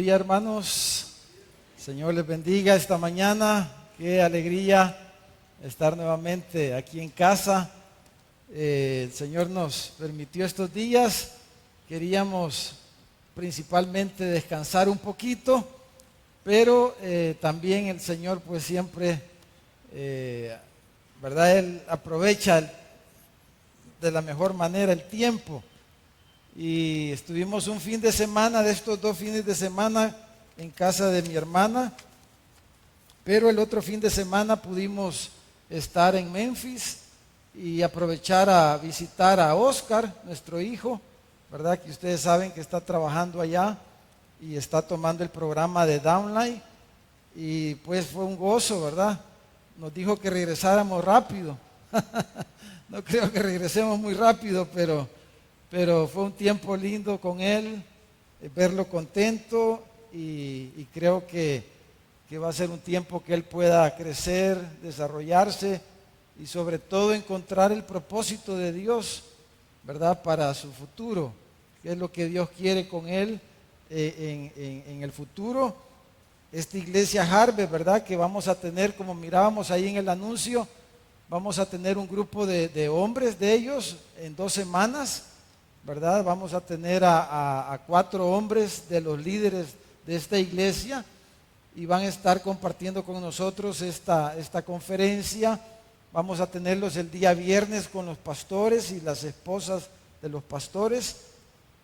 día, hermanos. Señor les bendiga esta mañana. Qué alegría estar nuevamente aquí en casa. El Señor nos permitió estos días. Queríamos principalmente descansar un poquito, pero también el Señor pues siempre, ¿verdad? Él aprovecha de la mejor manera el tiempo. Y estuvimos un fin de semana, de estos 2 fines de semana, en casa de mi hermana, pero el otro fin de semana pudimos estar en Memphis y aprovechar a visitar a Oscar, nuestro hijo, ¿verdad? Que ustedes saben que está trabajando allá y está tomando el programa de Downline, y pues fue un gozo, ¿verdad? Nos dijo que regresáramos rápido. No creo que regresemos muy rápido, pero fue un tiempo lindo con él, verlo contento, y creo que va a ser un tiempo que él pueda crecer, desarrollarse y sobre todo encontrar el propósito de Dios, ¿verdad? Para su futuro, qué es lo que Dios quiere con él en el futuro. Esta iglesia Harvest, ¿verdad? Que vamos a tener, como mirábamos ahí en el anuncio, vamos a tener un grupo de hombres de ellos en 2 semanas, ¿verdad? Vamos a tener a 4 hombres de los líderes de esta iglesia y van a estar compartiendo con nosotros esta conferencia. Vamos a tenerlos el día viernes con los pastores y las esposas de los pastores,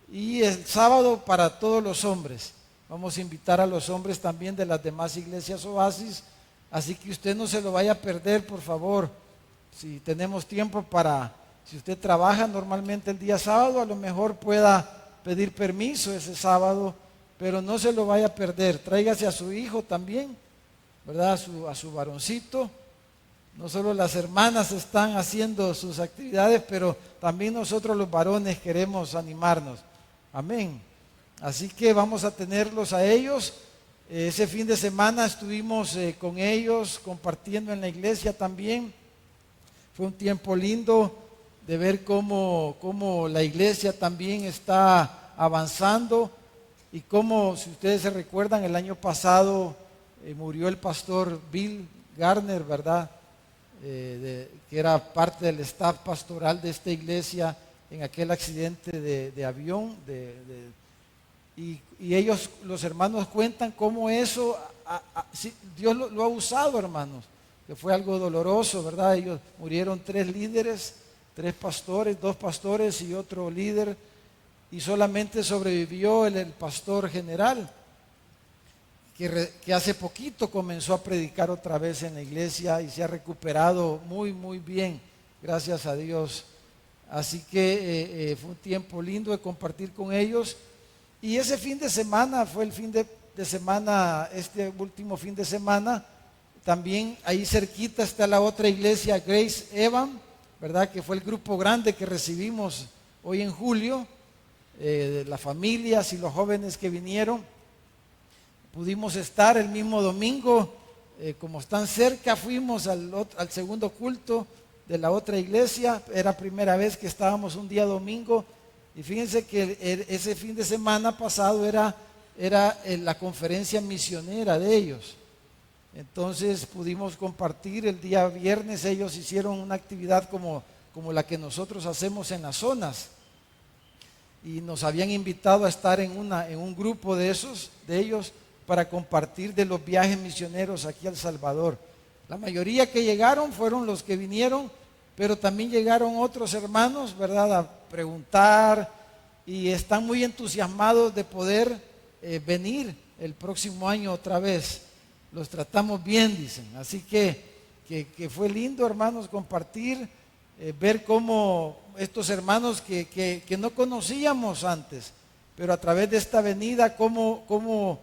y el sábado para todos los hombres. Vamos a invitar a los hombres también de las demás iglesias Oasis, así que usted no se lo vaya a perder, por favor. Si tenemos tiempo si usted trabaja normalmente el día sábado, a lo mejor pueda pedir permiso ese sábado, pero no se lo vaya a perder. Tráigase a su hijo también, ¿verdad? A su varoncito. No solo las hermanas están haciendo sus actividades, pero también nosotros los varones queremos animarnos. Amén. Así que vamos a tenerlos a ellos. Ese fin de semana estuvimos con ellos compartiendo en la iglesia también. Fue un tiempo lindo de ver cómo la iglesia también está avanzando, y cómo, si ustedes se recuerdan, el año pasado murió el pastor Bill Garner, ¿verdad? Que era parte del staff pastoral de esta iglesia en aquel accidente de avión. Y ellos, los hermanos, cuentan cómo eso, sí, Dios lo ha usado, hermanos, que fue algo doloroso, ¿verdad? Ellos murieron 3 líderes, 3 pastores, 2 pastores y otro líder, y solamente sobrevivió el pastor general, que hace poquito comenzó a predicar otra vez en la iglesia y se ha recuperado muy, muy bien, gracias a Dios. Así que fue un tiempo lindo de compartir con ellos. Y ese fin de semana fue el fin de semana, este último fin de semana, también ahí cerquita está la otra iglesia, Grace Evan, ¿verdad? Que fue el grupo grande que recibimos hoy en julio, de las familias y los jóvenes que vinieron. Pudimos estar el mismo domingo, como están cerca, fuimos al segundo culto de la otra iglesia. Era primera vez que estábamos un día domingo, y fíjense que ese fin de semana pasado era la conferencia misionera de ellos. Entonces pudimos compartir el día viernes. Ellos hicieron una actividad como la que nosotros hacemos en las zonas, y nos habían invitado a estar en un grupo de ellos para compartir de los viajes misioneros aquí a El Salvador. La mayoría que llegaron fueron los que vinieron, pero también llegaron otros hermanos, ¿verdad?, a preguntar, y están muy entusiasmados de poder venir el próximo año otra vez. Los tratamos bien, dicen. Así que fue lindo, hermanos, compartir, ver cómo estos hermanos que no conocíamos antes, pero a través de esta venida, cómo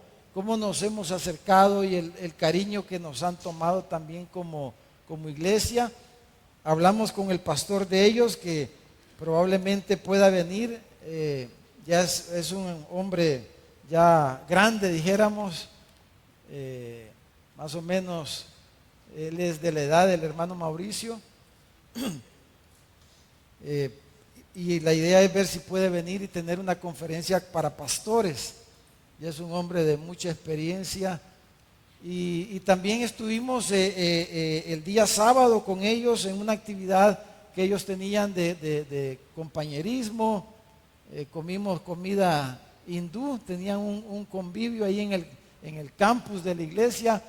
nos hemos acercado, y el cariño que nos han tomado también como iglesia. Hablamos con el pastor de ellos, que probablemente pueda venir. Ya es un hombre ya grande, dijéramos, más o menos. Él es de la edad del hermano Mauricio. Y la idea es ver si puede venir y tener una conferencia para pastores, ya es un hombre de mucha experiencia. Y también estuvimos el día sábado con ellos en una actividad que ellos tenían de compañerismo. Comimos comida hindú, tenían un convivio ahí en el campus de la iglesia.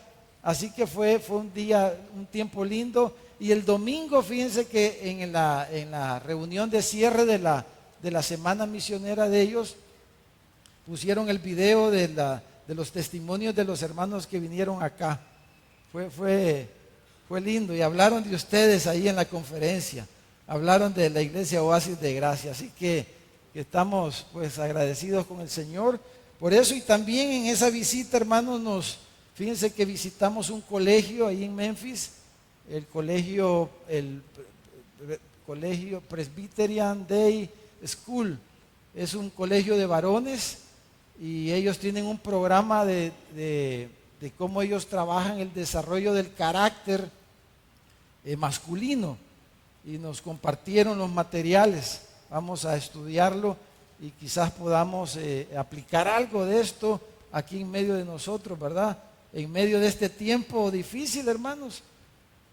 Así que fue un tiempo lindo. Y el domingo, fíjense que en la reunión de cierre de la semana misionera de ellos, pusieron el video de los testimonios de los hermanos que vinieron acá. Fue lindo, y hablaron de ustedes ahí en la conferencia. Hablaron de la iglesia Oasis de Gracia. Así que estamos pues agradecidos con el Señor por eso. Y también en esa visita, hermanos, fíjense que visitamos un colegio ahí en Memphis, el colegio Presbyterian Day School. Es un colegio de varones, y ellos tienen un programa de cómo ellos trabajan el desarrollo del carácter masculino, y nos compartieron los materiales. Vamos a estudiarlo y quizás podamos aplicar algo de esto aquí en medio de nosotros, ¿verdad? En medio de este tiempo difícil, hermanos,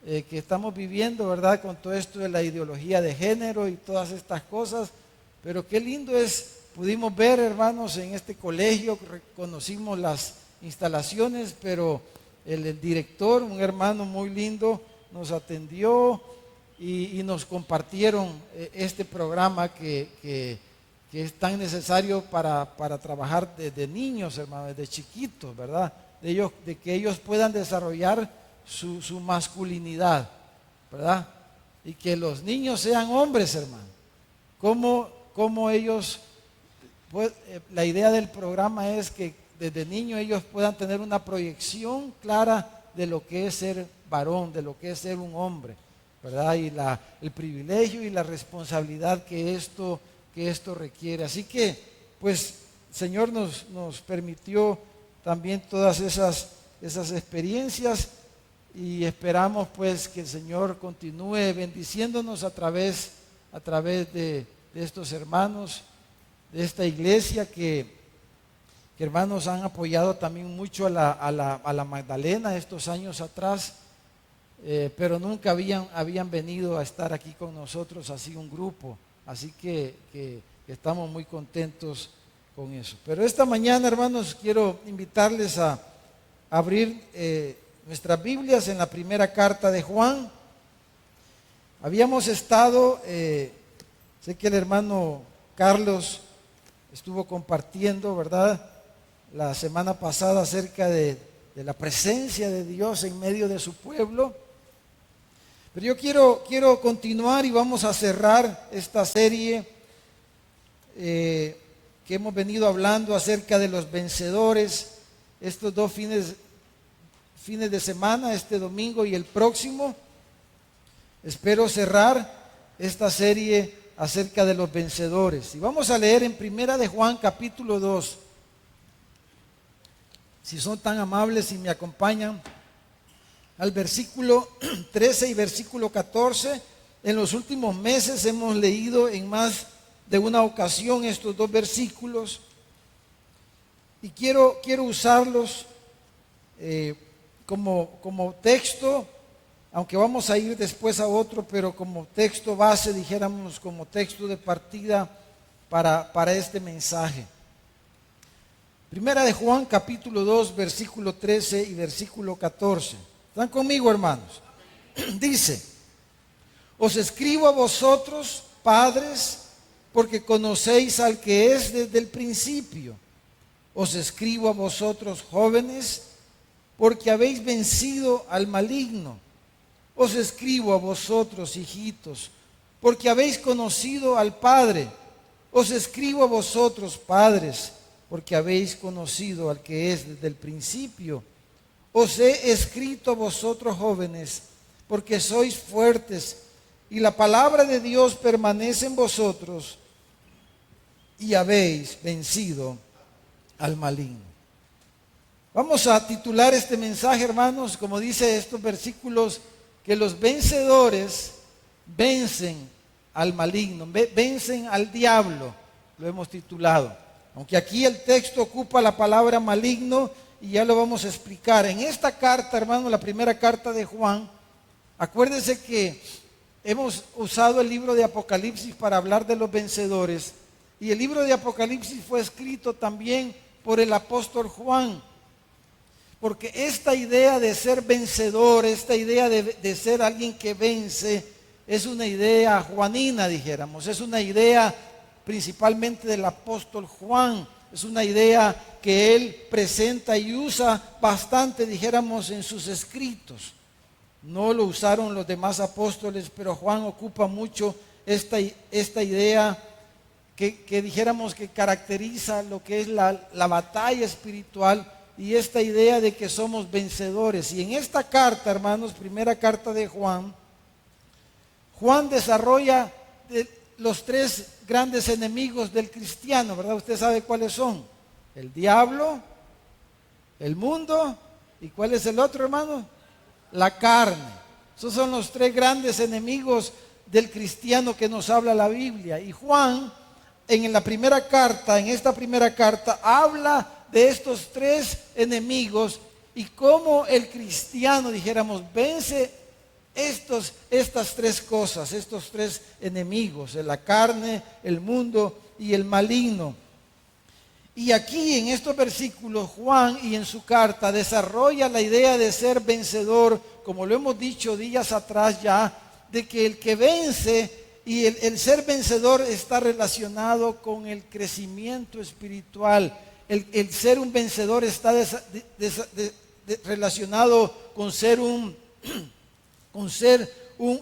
que estamos viviendo, ¿verdad? Con todo esto de la ideología de género y todas estas cosas. Pero qué lindo pudimos ver, hermanos, en este colegio, conocimos las instalaciones, pero el director, un hermano muy lindo, nos atendió y nos compartieron este programa que es tan necesario para trabajar desde niños, hermanos, desde chiquitos, ¿verdad? De que ellos puedan desarrollar su masculinidad, ¿verdad? Y que los niños sean hombres, hermano. Cómo ellos, pues, la idea del programa es que desde niños ellos puedan tener una proyección clara de lo que es ser varón, de lo que es ser un hombre, ¿verdad? Y el privilegio y la responsabilidad que esto requiere. Así que, pues, el Señor nos permitió también todas esas experiencias, y esperamos pues que el Señor continúe bendiciéndonos a través de estos hermanos, de esta iglesia que hermanos han apoyado también mucho a la Magdalena estos años atrás, pero nunca habían venido a estar aquí con nosotros así un grupo. Así que estamos muy contentos con eso. Pero esta mañana, hermanos, quiero invitarles a abrir nuestras Biblias en la primera carta de Juan. Habíamos estado, sé que el hermano Carlos estuvo compartiendo, ¿verdad?, la semana pasada acerca de la presencia de Dios en medio de su pueblo. Pero yo quiero continuar, y vamos a cerrar esta serie que hemos venido hablando acerca de los vencedores estos dos fines de semana, este domingo y el próximo. Espero cerrar esta serie acerca de los vencedores. Y vamos a leer en Primera de Juan capítulo 2. Si son tan amables y me acompañan al versículo 13 y versículo 14. En los últimos meses hemos leído en más de una ocasión estos dos versículos, y quiero usarlos como texto, aunque vamos a ir después a otro, pero como texto base, dijéramos, como texto de partida para este mensaje. Primera de Juan capítulo 2 versículo 13 y versículo 14. ¿Están conmigo, hermanos? Dice: os escribo a vosotros, padres, porque conocéis al que es desde el principio. Os escribo a vosotros, jóvenes, porque habéis vencido al maligno. Os escribo a vosotros, hijitos, porque habéis conocido al Padre. Os escribo a vosotros, padres, porque habéis conocido al que es desde el principio. Os he escrito a vosotros, jóvenes, porque sois fuertes, y la palabra de Dios permanece en vosotros, y habéis vencido al maligno. Vamos a titular este mensaje, hermanos, como dice estos versículos, que los vencedores vencen al maligno, vencen al diablo, lo hemos titulado. Aunque aquí el texto ocupa la palabra maligno y ya lo vamos a explicar. En esta carta, hermano, la primera carta de Juan, acuérdense que hemos usado el libro de Apocalipsis para hablar de los vencedores. Y el libro de Apocalipsis fue escrito también por el apóstol Juan. Porque esta idea de ser vencedor, esta idea de ser alguien que vence, es una idea juanina, dijéramos. Es una idea principalmente del apóstol Juan. Es una idea que él presenta y usa bastante, dijéramos, en sus escritos. No lo usaron los demás apóstoles, pero Juan ocupa mucho esta idea que dijéramos que caracteriza lo que es la batalla espiritual y esta idea de que somos vencedores. Y en esta carta, hermanos, primera carta de Juan, Juan desarrolla los tres grandes enemigos del cristiano, ¿verdad? Usted sabe cuáles son: el diablo, el mundo, ¿y cuál es el otro, hermano? La carne. Esos son los tres grandes enemigos del cristiano que nos habla la Biblia. Y Juan, en esta primera carta, habla de estos tres enemigos y cómo el cristiano, dijéramos, vence estas tres cosas, estos tres enemigos: la carne, el mundo y el maligno. Y aquí en estos versículos Juan y en su carta desarrolla la idea de ser vencedor, como lo hemos dicho días atrás ya, de que el que vence y el ser vencedor está relacionado con el crecimiento espiritual. El ser un vencedor está relacionado con ser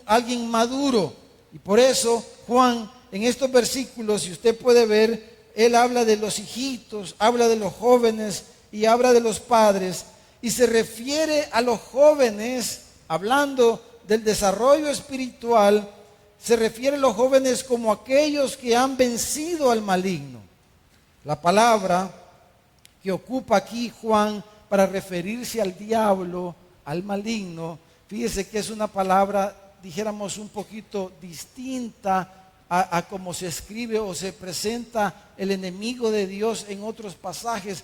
alguien maduro. Y por eso Juan en estos versículos, si usted puede ver, él habla de los hijitos, habla de los jóvenes y habla de los padres, y se refiere a los jóvenes, hablando del desarrollo espiritual, se refiere a los jóvenes como aquellos que han vencido al maligno. La palabra que ocupa aquí Juan para referirse al diablo, al maligno, fíjese que es una palabra, dijéramos, un poquito distinta a cómo se escribe o se presenta el enemigo de Dios en otros pasajes.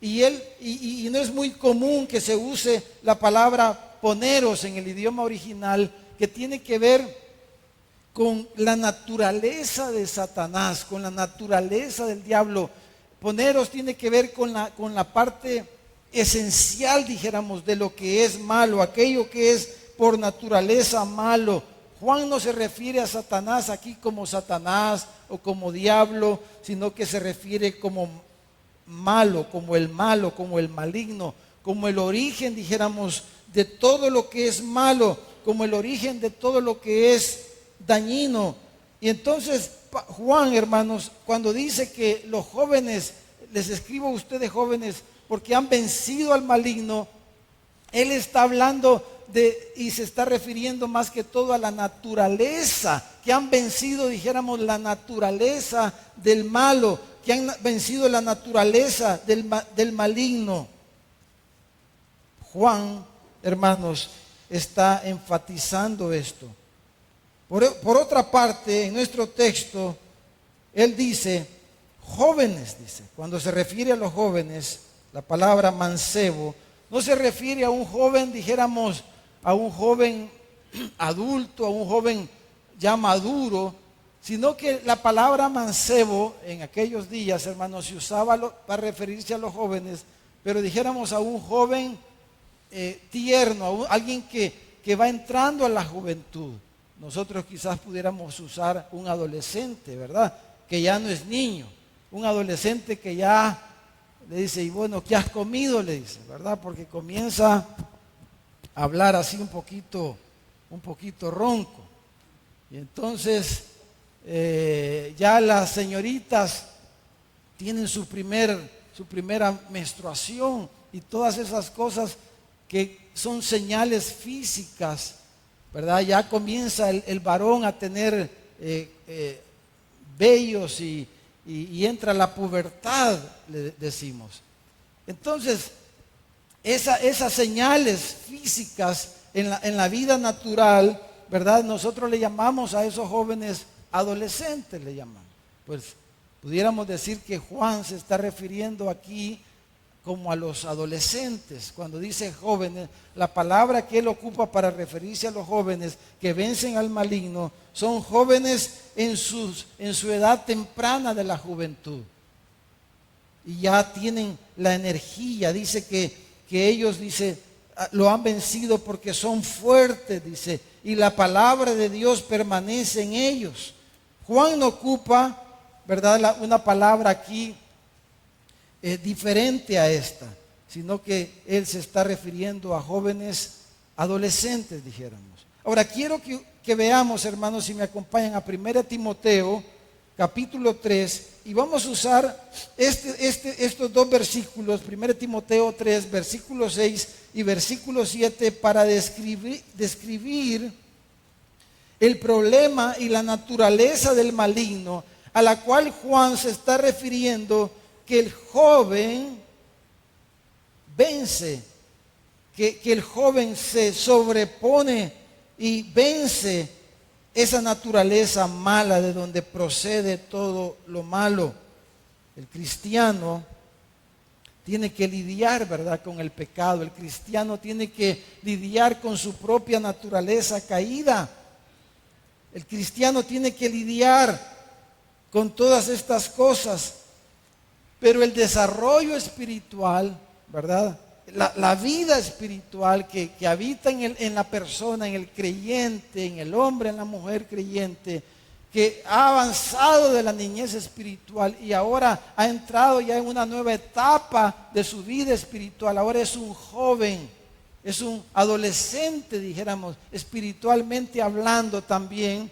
Y no es muy común que se use la palabra poneros en el idioma original, que tiene que ver con la naturaleza de Satanás, con la naturaleza del diablo. Poneros tiene que ver con la parte esencial, dijéramos, de lo que es malo, aquello que es por naturaleza malo. Juan no se refiere a Satanás aquí como Satanás o como diablo, sino que se refiere como malo, como el maligno, como el origen, dijéramos, de todo lo que es malo, como el origen de todo lo que es dañino. Y entonces Juan, hermanos, cuando dice que los jóvenes, les escribo a ustedes jóvenes porque han vencido al maligno, él está hablando y se está refiriendo más que todo a la naturaleza, que han vencido, dijéramos, la naturaleza del malo, que han vencido la naturaleza del maligno. Juan, hermanos, está enfatizando esto. Por otra parte, en nuestro texto, él dice, jóvenes, dice, cuando se refiere a los jóvenes, la palabra mancebo, no se refiere a un joven, dijéramos, a un joven adulto, a un joven ya maduro, sino que la palabra mancebo en aquellos días, hermanos, se usaba para referirse a los jóvenes, pero dijéramos a un joven tierno, alguien que va entrando a la juventud. Nosotros quizás pudiéramos usar un adolescente, ¿verdad? Que ya no es niño, un adolescente que ya le dice, y bueno, ¿qué has comido? Le dice, ¿verdad? Porque comienza a hablar así un poquito ronco. Y entonces ya las señoritas tienen su primera menstruación y todas esas cosas que son señales físicas, ¿verdad? Ya comienza el varón a tener vellos y entra la pubertad, le decimos. Entonces, esas señales físicas en la vida natural, ¿verdad? Nosotros le llamamos a esos jóvenes adolescentes, le llamamos. Pues Pudiéramos decir que Juan se está refiriendo aquí como a los adolescentes. Cuando dice jóvenes, la palabra que él ocupa para referirse a los jóvenes que vencen al maligno son jóvenes en su edad temprana de la juventud. Y ya tienen la energía. Dice que ellos, dice, lo han vencido porque son fuertes, dice, y la palabra de Dios permanece en ellos. Juan no ocupa, ¿verdad?, una palabra aquí diferente a esta, sino que él se está refiriendo a jóvenes adolescentes, dijéramos. Ahora quiero que veamos, hermanos, si me acompañan a 1 Timoteo capítulo 3, y vamos a usar estos dos versículos, 1 Timoteo 3, versículo 6 y versículo 7, para describir el problema y la naturaleza del maligno, a la cual Juan se está refiriendo, que el joven vence, que el joven se sobrepone y vence esa naturaleza mala de donde procede todo lo malo. El cristiano tiene que lidiar, ¿verdad?, con el pecado. El cristiano tiene que lidiar con su propia naturaleza caída. El cristiano tiene que lidiar con todas estas cosas. Pero el desarrollo espiritual, ¿verdad?, la vida espiritual que habita en la persona, en el creyente, en el hombre, en la mujer creyente, que ha avanzado de la niñez espiritual y ahora ha entrado ya en una nueva etapa de su vida espiritual. Ahora es un joven, es un adolescente, dijéramos, espiritualmente hablando también.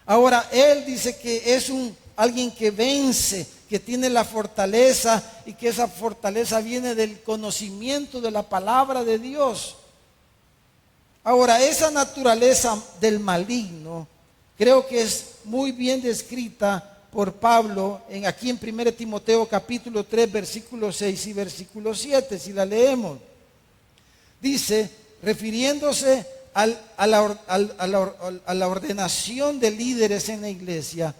Ahora él dice que es alguien que vence, que tiene la fortaleza, y que esa fortaleza viene del conocimiento de la palabra de Dios. Ahora, esa naturaleza del maligno creo que es muy bien descrita por Pablo aquí en 1 Timoteo capítulo 3, versículo 6 y versículo 7, si la leemos. Dice, refiriéndose a la ordenación de líderes en la iglesia,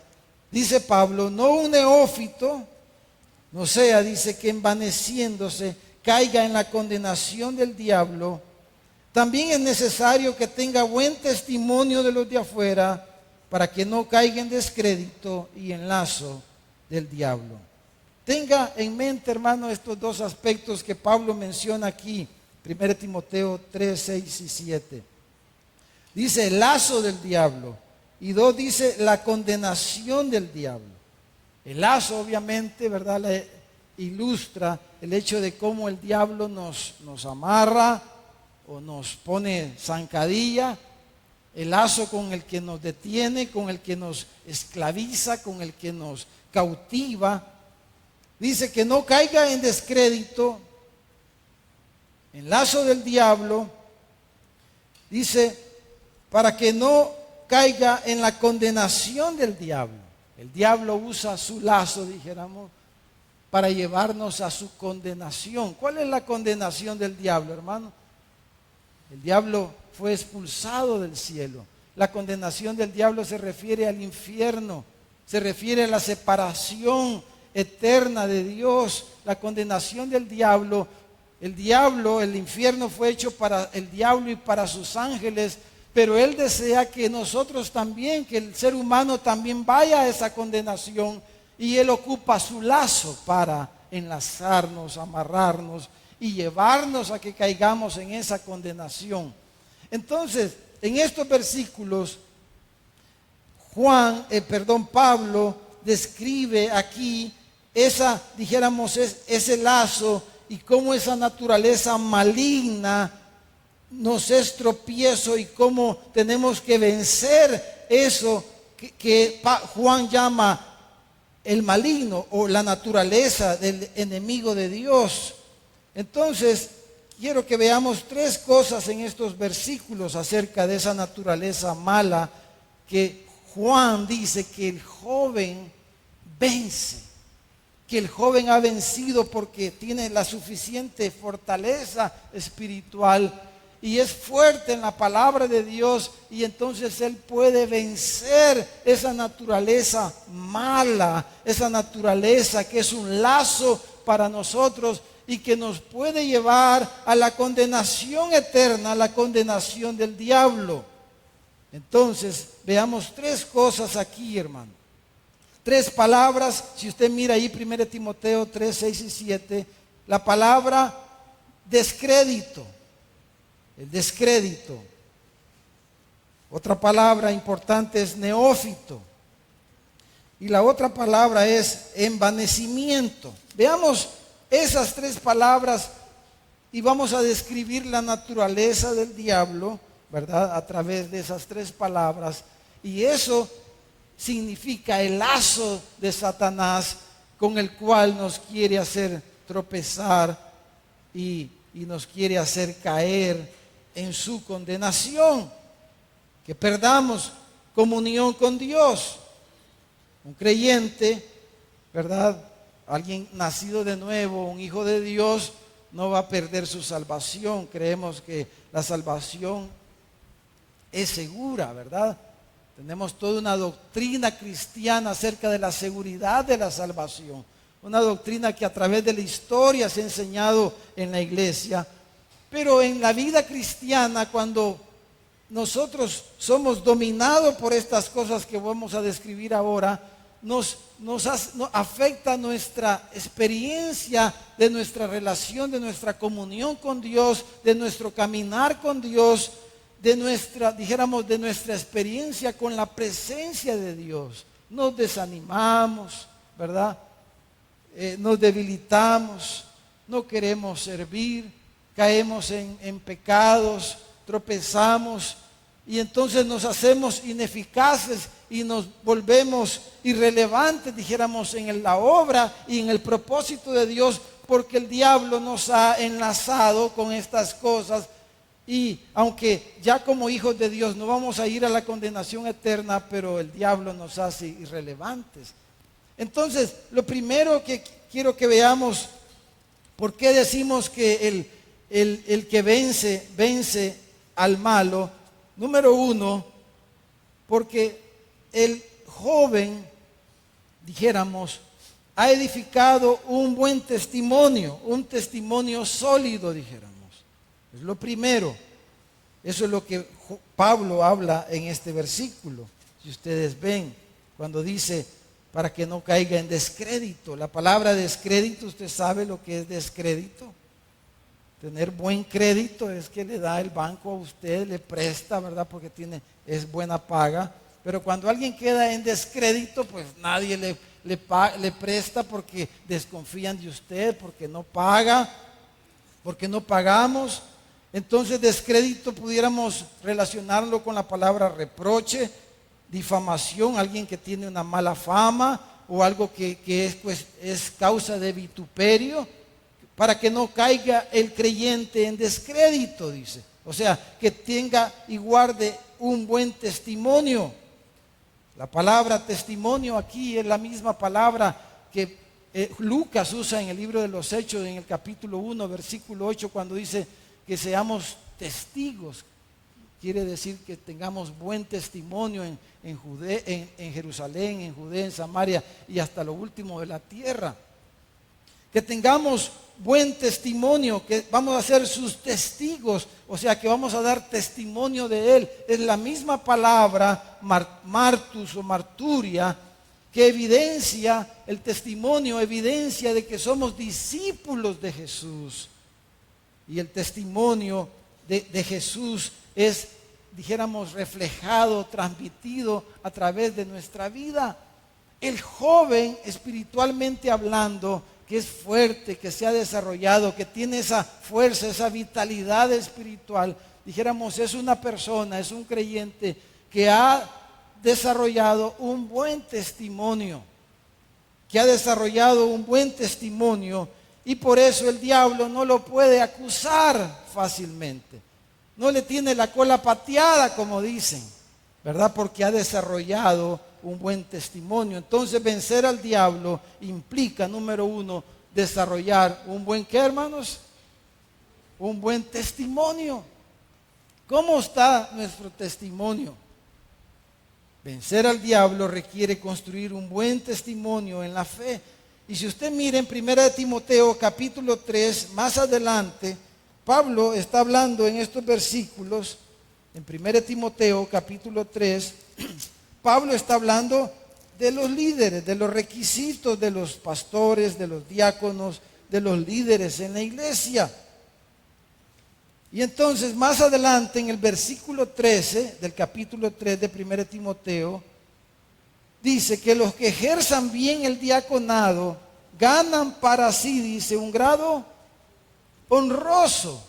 dice Pablo, no un neófito, no sea, dice, que envaneciéndose caiga en la condenación del diablo. También es necesario que tenga buen testimonio de los de afuera, para que no caiga en descrédito y en lazo del diablo. Tenga en mente, hermano, estos dos aspectos que Pablo menciona aquí, 1 Timoteo 3, 6 y 7. Dice el lazo del diablo. Y 2 dice la condenación del diablo. El lazo, obviamente, ¿verdad?, le ilustra el hecho de cómo el diablo nos amarra o nos pone zancadilla. El lazo con el que nos detiene, con el que nos esclaviza, con el que nos cautiva. Dice que no caiga en descrédito, en lazo del diablo. Dice, para que no caiga en la condenación del diablo. El diablo usa su lazo, dijéramos, para llevarnos a su condenación. ¿Cuál es la condenación del diablo, hermano? El diablo fue expulsado del cielo. La condenación del diablo se refiere al infierno, se refiere a la separación eterna de Dios. La condenación del diablo, el infierno fue hecho para el diablo y para sus ángeles, pero él desea que nosotros también, que el ser humano también vaya a esa condenación, y él ocupa su lazo para enlazarnos, amarrarnos y llevarnos a que caigamos en esa condenación. Entonces, en estos versículos, Pablo describe aquí ese lazo, y cómo esa naturaleza maligna nos es tropiezo, y cómo tenemos que vencer eso que Juan llama el maligno o la naturaleza del enemigo de Dios. Entonces, quiero que veamos 3 cosas en estos versículos acerca de esa naturaleza mala que Juan dice que el joven vence, que el joven ha vencido porque tiene la suficiente fortaleza espiritual. y es fuerte en la palabra de Dios, y entonces él puede vencer esa naturaleza mala, esa naturaleza que es un lazo para nosotros y que nos puede llevar a la condenación eterna, a la condenación del diablo. Entonces, veamos tres cosas aquí, hermano. Tres palabras, si usted mira ahí 1 Timoteo 3, 6 y 7, la palabra descrédito, el descrédito. Otra palabra importante es neófito. Y la otra palabra es envanecimiento. Veamos esas tres palabras y vamos a describir la naturaleza del diablo, ¿verdad? A través de esas tres palabras. Y eso significa el lazo de Satanás con el cual nos quiere hacer tropezar y nos quiere hacer caer en su condenación, que perdamos comunión con Dios. Un creyente, ¿verdad? Alguien nacido de nuevo, un hijo de Dios, no va a perder su salvación. Creemos que la salvación es segura, ¿verdad? Tenemos toda una doctrina cristiana acerca de la seguridad de la salvación. Una doctrina que a través de la historia se ha enseñado en la iglesia. Pero en la vida cristiana, cuando nosotros somos dominados por estas cosas que vamos a describir ahora, nos afecta nuestra experiencia de nuestra relación, de nuestra comunión con Dios, de nuestro caminar con Dios, de nuestra experiencia con la presencia de Dios. Nos desanimamos, ¿verdad? Nos debilitamos, no queremos servir, caemos en pecados, tropezamos y entonces nos hacemos ineficaces y nos volvemos irrelevantes, dijéramos, en la obra y en el propósito de Dios, porque el diablo nos ha enlazado con estas cosas. Y aunque ya como hijos de Dios no vamos a ir a la condenación eterna, pero el diablo nos hace irrelevantes. Entonces, lo primero que quiero que veamos, ¿por qué decimos que el que vence al malo? Número uno, porque el joven, dijéramos, ha edificado un buen testimonio, un testimonio sólido, dijéramos. Es lo primero. Eso es lo que Pablo habla en este versículo. Si ustedes ven, cuando dice, para que no caiga en descrédito. La palabra descrédito, usted sabe lo que es descrédito. Tener buen crédito es que le da el banco a usted, le presta, ¿verdad? Porque es buena paga. Pero cuando alguien queda en descrédito, pues nadie le presta porque desconfían de usted, porque no paga, porque no pagamos. Entonces descrédito pudiéramos relacionarlo con la palabra reproche, difamación, alguien que tiene una mala fama o algo que es causa de vituperio, para que no caiga el creyente en descrédito, dice. O sea, que tenga y guarde un buen testimonio. La palabra testimonio aquí es la misma palabra que Lucas usa en el libro de los Hechos, en el capítulo 1, versículo 8, cuando dice que seamos testigos. Quiere decir que tengamos buen testimonio en Jerusalén, en Judea, en Samaria y hasta lo último de la tierra. Que tengamos buen testimonio, que vamos a ser sus testigos, o sea que vamos a dar testimonio de Él. Es la misma palabra, martus o marturia, que evidencia, el testimonio evidencia de que somos discípulos de Jesús. Y el testimonio de Jesús es, dijéramos, reflejado, transmitido a través de nuestra vida. El joven, espiritualmente hablando, que es fuerte, que se ha desarrollado, que tiene esa fuerza, esa vitalidad espiritual, dijéramos, es una persona, es un creyente que ha desarrollado un buen testimonio, y por eso el diablo no lo puede acusar fácilmente. No le tiene la cola pateada, como dicen, ¿verdad? Porque ha desarrollado un buen testimonio. Entonces, vencer al diablo implica, número uno, desarrollar un buen, ¿qué, hermanos? Un buen testimonio. ¿Cómo está nuestro testimonio? Vencer al diablo requiere construir un buen testimonio en la fe. Y si usted mira en 1 Timoteo capítulo 3, más adelante, Pablo está hablando en estos versículos, en 1 Timoteo capítulo 3, Pablo está hablando de los líderes, de los requisitos de los pastores, de los diáconos, de los líderes en la iglesia. Y entonces más adelante en el versículo 13 del capítulo 3 de 1 Timoteo, dice que los que ejerzan bien el diaconado ganan para sí, dice, un grado honroso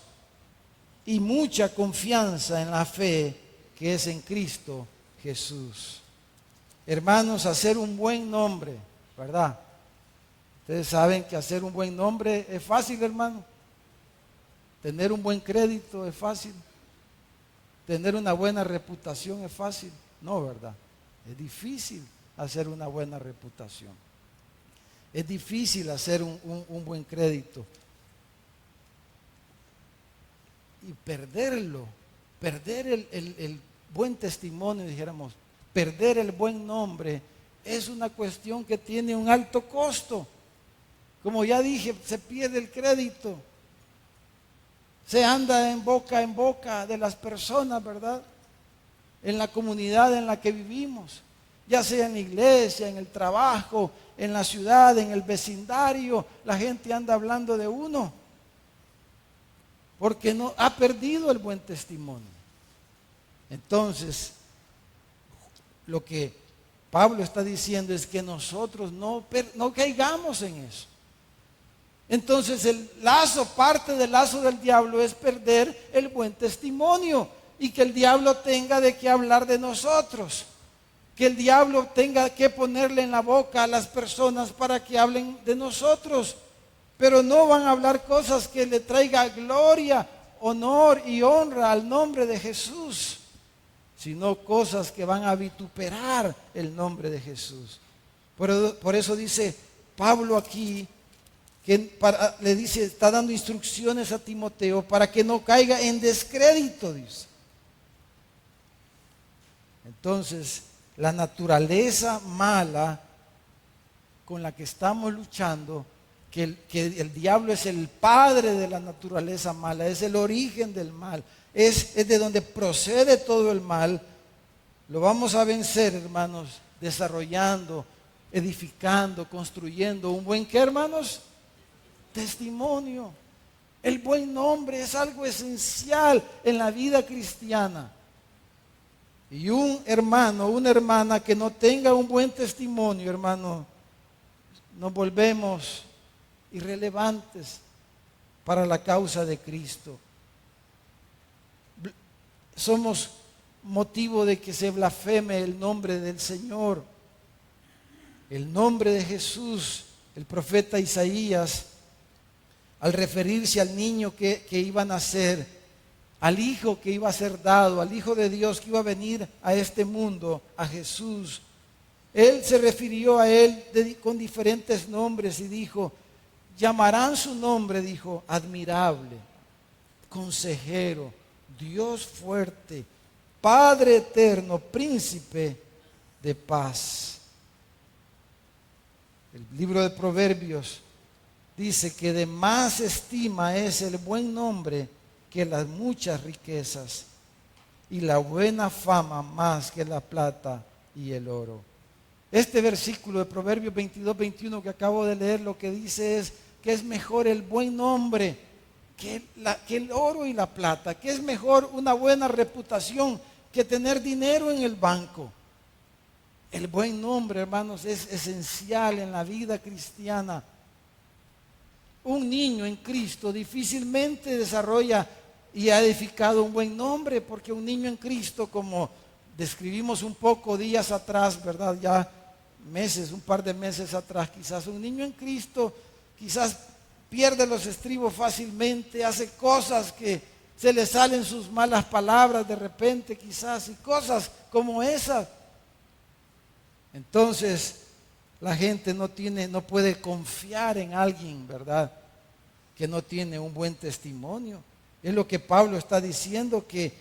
y mucha confianza en la fe que es en Cristo Jesús. Hermanos, hacer un buen nombre, ¿verdad? Ustedes saben que hacer un buen nombre es fácil, hermano. Tener un buen crédito es fácil. Tener una buena reputación es fácil. No, ¿verdad? Es difícil hacer una buena reputación. Es difícil hacer un buen crédito. Y perderlo, perder el buen testimonio, dijéramos, perder el buen nombre, es una cuestión que tiene un alto costo. Como ya dije, se pierde el crédito. Se anda en boca de las personas, ¿verdad? En la comunidad en la que vivimos, ya sea en la iglesia, en el trabajo, en la ciudad, en el vecindario, la gente anda hablando de uno, porque no ha perdido el buen testimonio. Entonces, lo que Pablo está diciendo es que nosotros no caigamos en eso. Entonces parte del lazo del diablo es perder el buen testimonio y que el diablo tenga de qué hablar de nosotros, que el diablo tenga que ponerle en la boca a las personas para que hablen de nosotros, pero no van a hablar cosas que le traiga gloria, honor y honra al nombre de Jesús, sino cosas que van a vituperar el nombre de Jesús. Por eso dice Pablo aquí, le dice, está dando instrucciones a Timoteo para que no caiga en descrédito, dice. Entonces, la naturaleza mala con la que estamos luchando, que el diablo es el padre de la naturaleza mala, es el origen del mal, es de donde procede todo el mal, lo vamos a vencer, hermanos, desarrollando, edificando, construyendo un buen, ¿qué, hermanos? Testimonio. El buen nombre es algo esencial en la vida cristiana. Y un hermano, una hermana que no tenga un buen testimonio, hermano, nos volvemos irrelevantes para la causa de Cristo. Somos motivo de que se blasfeme el nombre del Señor, el nombre de Jesús. El profeta Isaías, al referirse al niño que iba a nacer, al hijo que iba a ser dado, al hijo de Dios que iba a venir a este mundo, a Jesús, él se refirió a él con diferentes nombres y dijo, llamarán su nombre, dijo, admirable, consejero, Dios fuerte, Padre eterno, príncipe de paz. El libro de Proverbios dice que de más estima es el buen nombre que las muchas riquezas, y la buena fama más que la plata y el oro. Este versículo de Proverbios 22-21 que acabo de leer, lo que dice es que es mejor el buen nombre que el oro y la plata, que es mejor una buena reputación que tener dinero en el banco. El buen nombre, hermanos, es esencial en la vida cristiana. Un niño en Cristo difícilmente desarrolla y ha edificado un buen nombre, porque un niño en Cristo, como describimos un poco días atrás, ¿verdad? Ya meses, un par de meses atrás, quizás un niño en Cristo quizás pierde los estribos fácilmente, hace cosas que se le salen sus malas palabras de repente quizás, y cosas como esas. Entonces la gente no puede confiar en alguien, ¿verdad?, que no tiene un buen testimonio. Es lo que Pablo está diciendo, que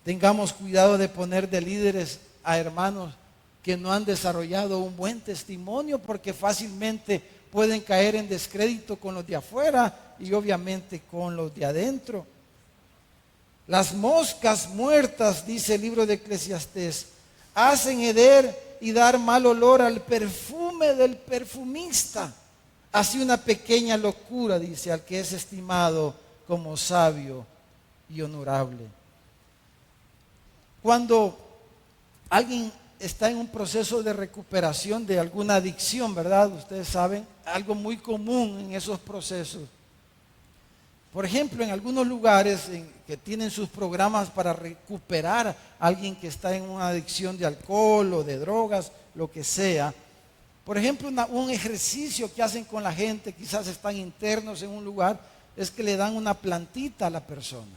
Tengamos cuidado de poner de líderes a hermanos que no han desarrollado un buen testimonio, porque fácilmente pueden caer en descrédito con los de afuera y obviamente con los de adentro. Las moscas muertas, dice el libro de Eclesiastés, hacen heder y dar mal olor al perfume del perfumista. Así una pequeña locura, dice, al que es estimado como sabio y honorable. Cuando alguien está en un proceso de recuperación de alguna adicción, ¿verdad? Ustedes saben, algo muy común en esos procesos. Por ejemplo, en algunos lugares que tienen sus programas para recuperar a alguien que está en una adicción de alcohol o de drogas, lo que sea. Por ejemplo, un ejercicio que hacen con la gente, quizás están internos en un lugar, es que le dan una plantita a la persona,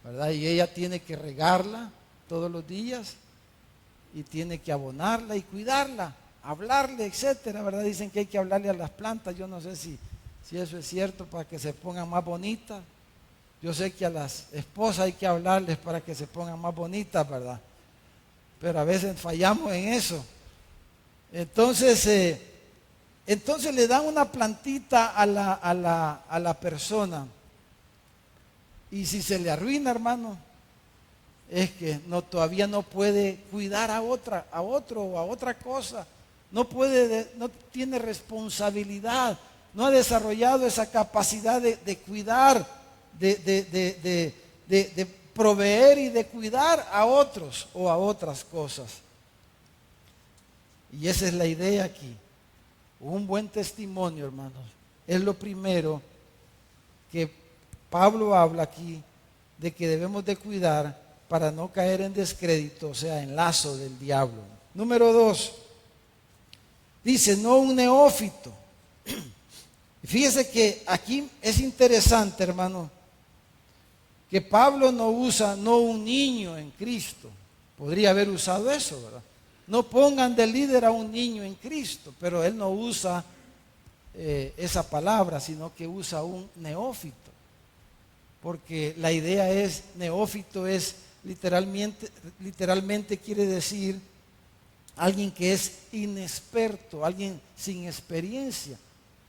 ¿verdad? Y ella tiene que regarla todos los días y tiene que abonarla y cuidarla, hablarle, etcétera, ¿verdad? Dicen que hay que hablarle a las plantas. Yo no sé si eso es cierto, para que se pongan más bonitas. Yo sé que a las esposas hay que hablarles para que se pongan más bonitas, ¿verdad? Pero a veces fallamos en eso. Entonces le dan una plantita a la persona. Y si se le arruina, hermano, es que todavía no puede cuidar a otro o a otra cosa. No tiene responsabilidad. No ha desarrollado esa capacidad de cuidar, de proveer y de cuidar a otros o a otras cosas. Y esa es la idea aquí. Un buen testimonio, hermanos, es lo primero que Pablo habla aquí de que debemos de cuidar para no caer en descrédito, o sea, en lazo del diablo. Número 2, dice, no un neófito. Fíjese que aquí es interesante, hermano, que Pablo no usa no un niño en Cristo. Podría haber usado eso, ¿verdad? No pongan de líder a un niño en Cristo, pero él no usa esa palabra, sino que usa un neófito. Porque la idea es, neófito es literalmente quiere decir alguien que es inexperto, alguien sin experiencia.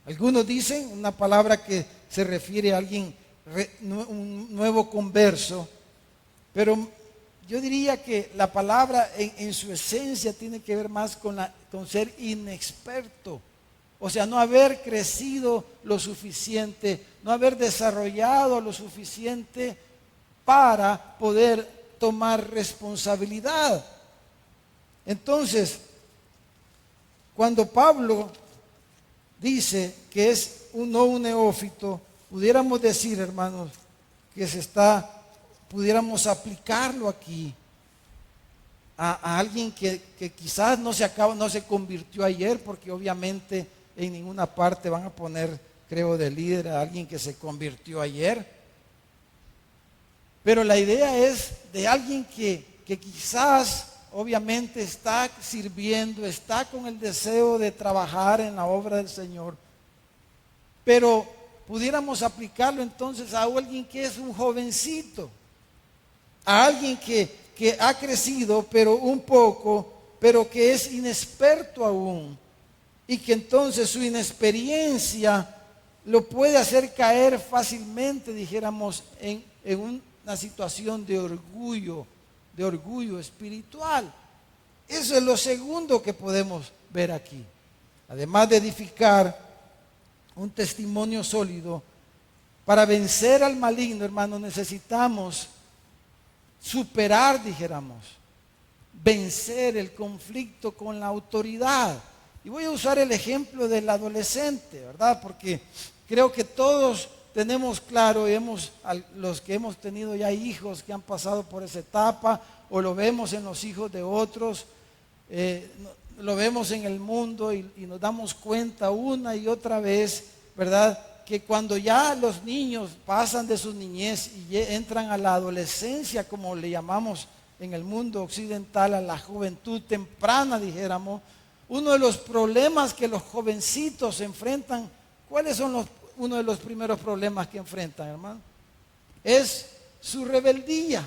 Algunos dicen una palabra que se refiere a alguien, un nuevo converso, pero yo diría que la palabra en su esencia tiene que ver más con ser inexperto. O sea, no haber crecido lo suficiente, no haber desarrollado lo suficiente para poder tomar responsabilidad. Entonces, cuando Pablo dice que es no un neófito, pudiéramos decir, hermanos, que pudiéramos aplicarlo aquí a alguien que quizás no se convirtió ayer, porque obviamente en ninguna parte van a poner, creo, de líder a alguien que se convirtió ayer. Pero la idea es de alguien que quizás obviamente está sirviendo, está con el deseo de trabajar en la obra del Señor, pero pudiéramos aplicarlo entonces a alguien que es un jovencito, a alguien que ha crecido pero un poco, pero que es inexperto aún, y que entonces su inexperiencia lo puede hacer caer fácilmente, dijéramos, en una situación de orgullo espiritual. Eso es lo segundo que podemos ver aquí. Además de edificar un testimonio sólido, para vencer al maligno, hermano, necesitamos superar, dijéramos, vencer el conflicto con la autoridad. Y voy a usar el ejemplo del adolescente, ¿verdad? Porque creo que todos tenemos claro, los que hemos tenido ya hijos que han pasado por esa etapa, o lo vemos en los hijos de otros, lo vemos en el mundo y nos damos cuenta una y otra vez, ¿verdad? Que cuando ya los niños pasan de su niñez y entran a la adolescencia, como le llamamos en el mundo occidental, a la juventud temprana, dijéramos, uno de los problemas que los jovencitos enfrentan, ¿cuáles son uno de los primeros problemas que enfrentan, hermano? Es su rebeldía.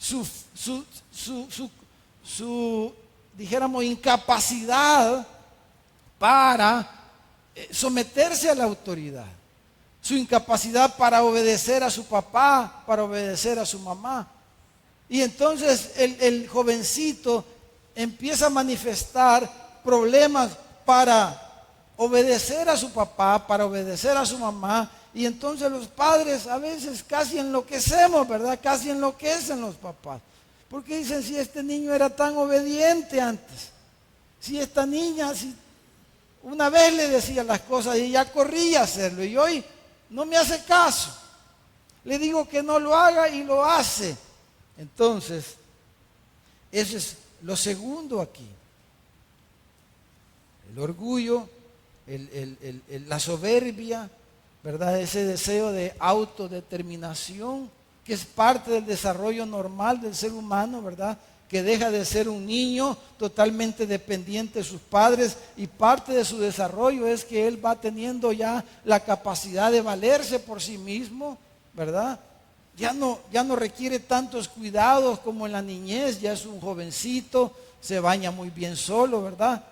su, su, su, su, su, dijéramos, incapacidad para someterse a la autoridad, su incapacidad para obedecer a su papá, para obedecer a su mamá. Y entonces el jovencito empieza a manifestar problemas para obedecer a su papá, para obedecer a su mamá. Y entonces los padres a veces casi enloquecemos, ¿verdad? Casi enloquecen los papás. Porque dicen, si este niño era tan obediente antes, si esta niña, si una vez le decía las cosas y ya corría a hacerlo, y hoy no me hace caso. Le digo que no lo haga y lo hace. Entonces, eso es lo segundo aquí. El orgullo, la soberbia, ¿verdad? Ese deseo de autodeterminación, que es parte del desarrollo normal del ser humano, ¿verdad? Que deja de ser un niño totalmente dependiente de sus padres, y parte de su desarrollo es que él va teniendo ya la capacidad de valerse por sí mismo, ¿verdad? Ya no requiere tantos cuidados como en la niñez, ya es un jovencito, se baña muy bien solo, ¿verdad?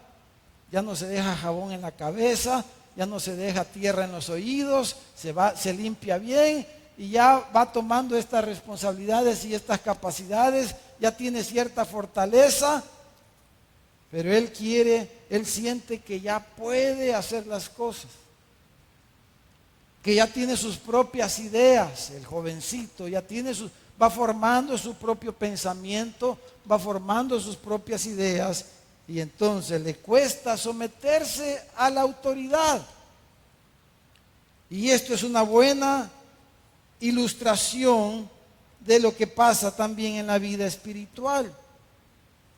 Ya no se deja jabón en la cabeza, ya no se deja tierra en los oídos, se limpia bien y ya va tomando estas responsabilidades y estas capacidades, ya tiene cierta fortaleza, pero él siente que ya puede hacer las cosas, que ya tiene sus propias ideas. El jovencito ya va formando su propio pensamiento, va formando sus propias ideas, y entonces le cuesta someterse a la autoridad. Y esto es una buena ilustración de lo que pasa también en la vida espiritual.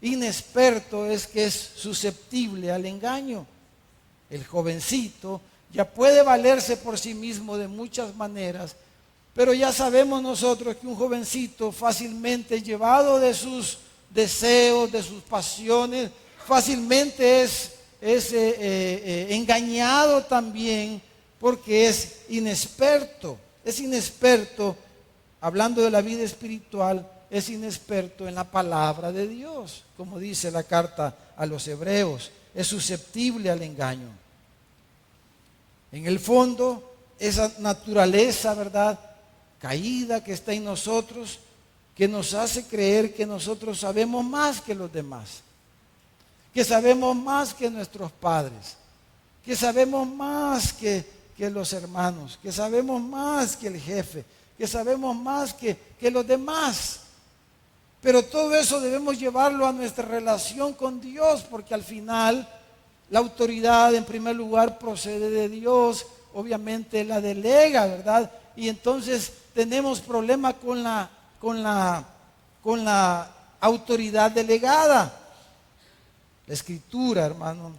Inexperto es que es susceptible al engaño. El jovencito ya puede valerse por sí mismo de muchas maneras, pero ya sabemos nosotros que un jovencito fácilmente llevado de sus deseos, de sus pasiones, fácilmente es engañado también, porque es inexperto. Es inexperto, hablando de la vida espiritual, es inexperto en la palabra de Dios, como dice la carta a los Hebreos, es susceptible al engaño. En el fondo, esa naturaleza, ¿verdad?, caída que está en nosotros, que nos hace creer que nosotros sabemos más que los demás, que sabemos más que nuestros padres, que sabemos más que los hermanos, que sabemos más que el jefe, que sabemos más que los demás. Pero todo eso debemos llevarlo a nuestra relación con Dios, porque al final la autoridad en primer lugar procede de Dios, obviamente la delega, ¿verdad? Y entonces tenemos problemas con la autoridad delegada. La Escritura, hermano,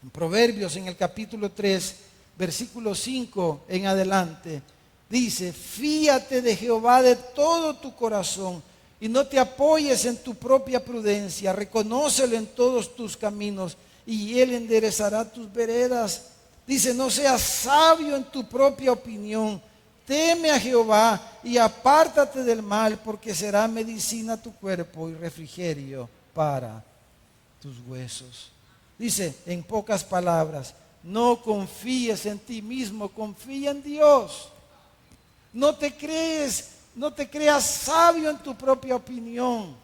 en Proverbios, en el capítulo 3, versículo 5 en adelante, dice: fíate de Jehová de todo tu corazón y no te apoyes en tu propia prudencia, reconócelo en todos tus caminos y Él enderezará tus veredas. Dice: no seas sabio en tu propia opinión, teme a Jehová y apártate del mal, porque será medicina a tu cuerpo y refrigerio para tus huesos. Dice, en pocas palabras, no confíes en ti mismo, confía en Dios. No te creas sabio en tu propia opinión.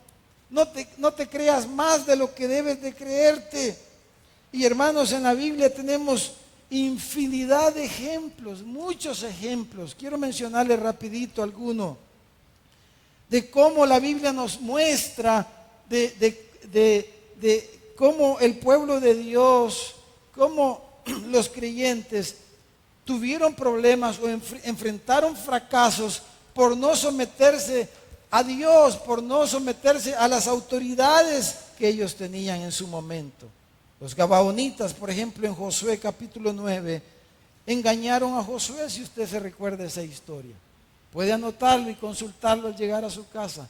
No te creas más de lo que debes de creerte. Y hermanos, en la Biblia tenemos infinidad de ejemplos, muchos ejemplos. Quiero mencionarles rapidito alguno de cómo la Biblia nos muestra de cómo el pueblo de Dios, cómo los creyentes tuvieron problemas o enfrentaron fracasos por no someterse a Dios, por no someterse a las autoridades que ellos tenían en su momento. Los gabaonitas, por ejemplo, en Josué capítulo 9, engañaron a Josué, si usted se recuerda esa historia. Puede anotarlo y consultarlo al llegar a su casa.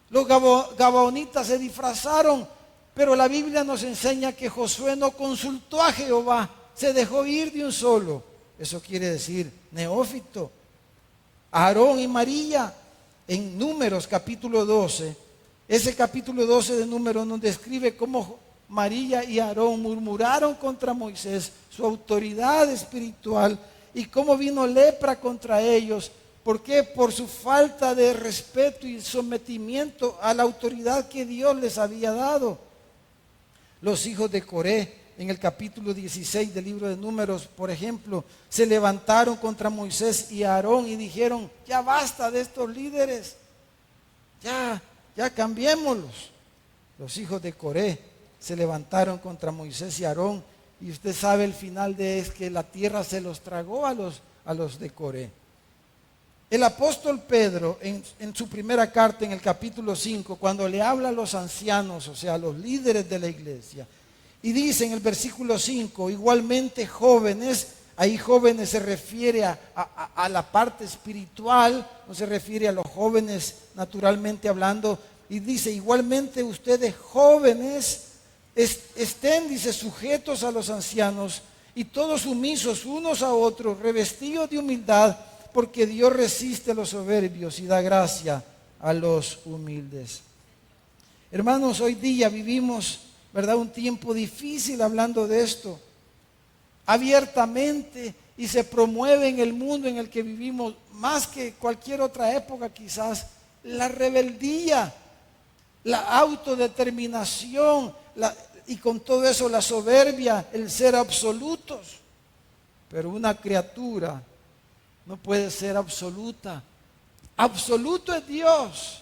Los gabaonitas se disfrazaron, pero la Biblia nos enseña que Josué no consultó a Jehová, se dejó ir de un solo. Eso quiere decir neófito. Aarón y María en Números capítulo 12, ese capítulo 12 de Números nos describe cómo María y Aarón murmuraron contra Moisés, su autoridad espiritual, y cómo vino lepra contra ellos. ¿Por qué? Por su falta de respeto y sometimiento a la autoridad que Dios les había dado. Los hijos de Coré, en el capítulo 16 del libro de Números, por ejemplo, se levantaron contra Moisés y Aarón y dijeron: ya basta de estos líderes, ya cambiémoslos. Los hijos de Coré se levantaron contra Moisés y Aarón, y usted sabe el final de es que la tierra se los tragó a los de Coré. El apóstol Pedro, en su primera carta, en el capítulo 5, cuando le habla a los ancianos, o sea, a los líderes de la iglesia, y dice en el versículo 5, igualmente jóvenes, ahí jóvenes se refiere a la parte espiritual, no se refiere a los jóvenes naturalmente hablando, y dice: igualmente ustedes jóvenes estén, dice, sujetos a los ancianos y todos sumisos unos a otros, revestidos de humildad, porque Dios resiste a los soberbios y da gracia a los humildes. Hermanos, hoy día vivimos, ¿verdad?, un tiempo difícil hablando de esto abiertamente, y se promueve en el mundo en el que vivimos, más que cualquier otra época quizás, la rebeldía, la autodeterminación, y con todo eso la soberbia, el ser absolutos. Pero una criatura no puede ser absoluta. Absoluto es Dios.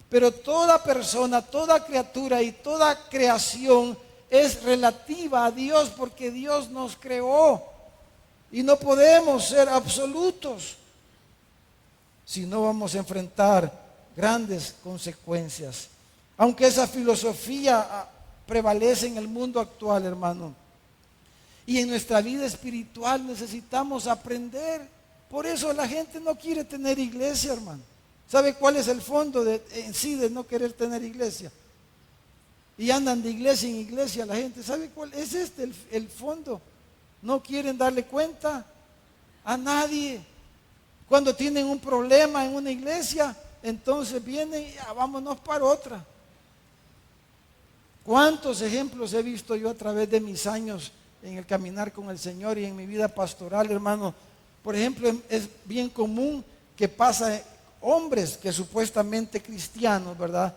Pero toda persona, toda criatura y toda creación es relativa a Dios, porque Dios nos creó. Y no podemos ser absolutos, si no vamos a enfrentar grandes consecuencias. Aunque esa filosofía prevalece en el mundo actual, hermano, y en nuestra vida espiritual necesitamos aprender. Por eso la gente no quiere tener iglesia, hermano. ¿Sabe cuál es el fondo en sí de no querer tener iglesia? Y andan de iglesia en iglesia la gente. ¿Sabe cuál es el fondo? No quieren darle cuenta a nadie. Cuando tienen un problema en una iglesia, entonces vienen y vámonos para otra. ¿Cuántos ejemplos he visto yo a través de mis años en el caminar con el Señor y en mi vida pastoral, hermano? Por ejemplo, es bien común que pasa hombres que supuestamente cristianos, ¿verdad?,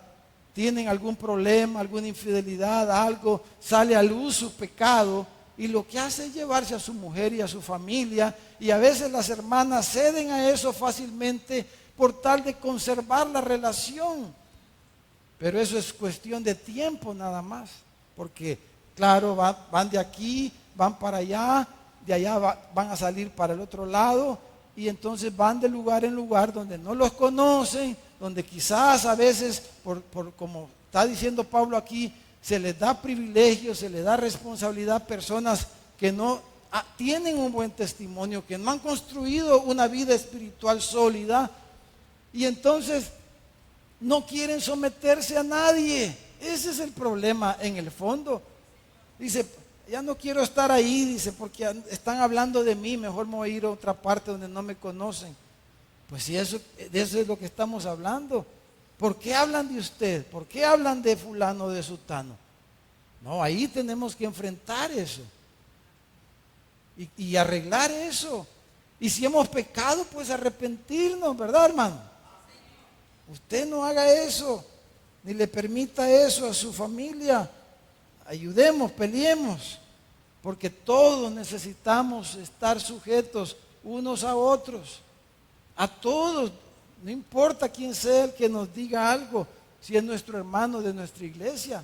tienen algún problema, alguna infidelidad, algo, sale a luz su pecado, y lo que hace es llevarse a su mujer y a su familia, y a veces las hermanas ceden a eso fácilmente por tal de conservar la relación. Pero eso es cuestión de tiempo nada más, porque claro, van de aquí, van para allá, de allá van a salir para el otro lado, y entonces van de lugar en lugar donde no los conocen, donde quizás a veces, por como está diciendo Pablo aquí, se les da privilegio, se les da responsabilidad a personas que no tienen un buen testimonio, que no han construido una vida espiritual sólida, y entonces no quieren someterse a nadie. Ese es el problema en el fondo. Dice: ya no quiero estar ahí, dice, porque están hablando de mí, mejor me voy a ir a otra parte donde no me conocen. Pues si de eso es lo que estamos hablando. ¿Por qué hablan de usted? ¿Por qué hablan de fulano, de sutano? No, ahí tenemos que enfrentar eso y arreglar eso. Y si hemos pecado, pues arrepentirnos, ¿verdad, hermano? Usted no haga eso, ni le permita eso a su familia. Ayudemos, peleemos, porque todos necesitamos estar sujetos unos a otros, a todos, no importa quién sea el que nos diga algo, si es nuestro hermano de nuestra iglesia.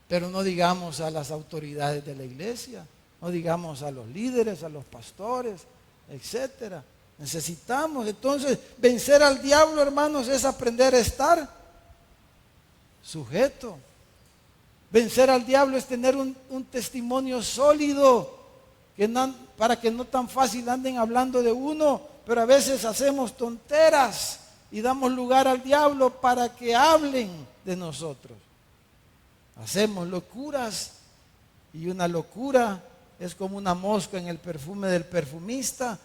Pero no digamos a las autoridades de la iglesia, no digamos a los líderes, a los pastores, etcétera. Necesitamos entonces vencer al diablo, hermanos, es aprender a estar sujeto. Vencer al diablo es tener un testimonio sólido, para que no tan fácil anden hablando de uno, pero a veces hacemos tonteras y damos lugar al diablo para que hablen de nosotros. Hacemos locuras, y una locura es como una mosca en el perfume del perfumista.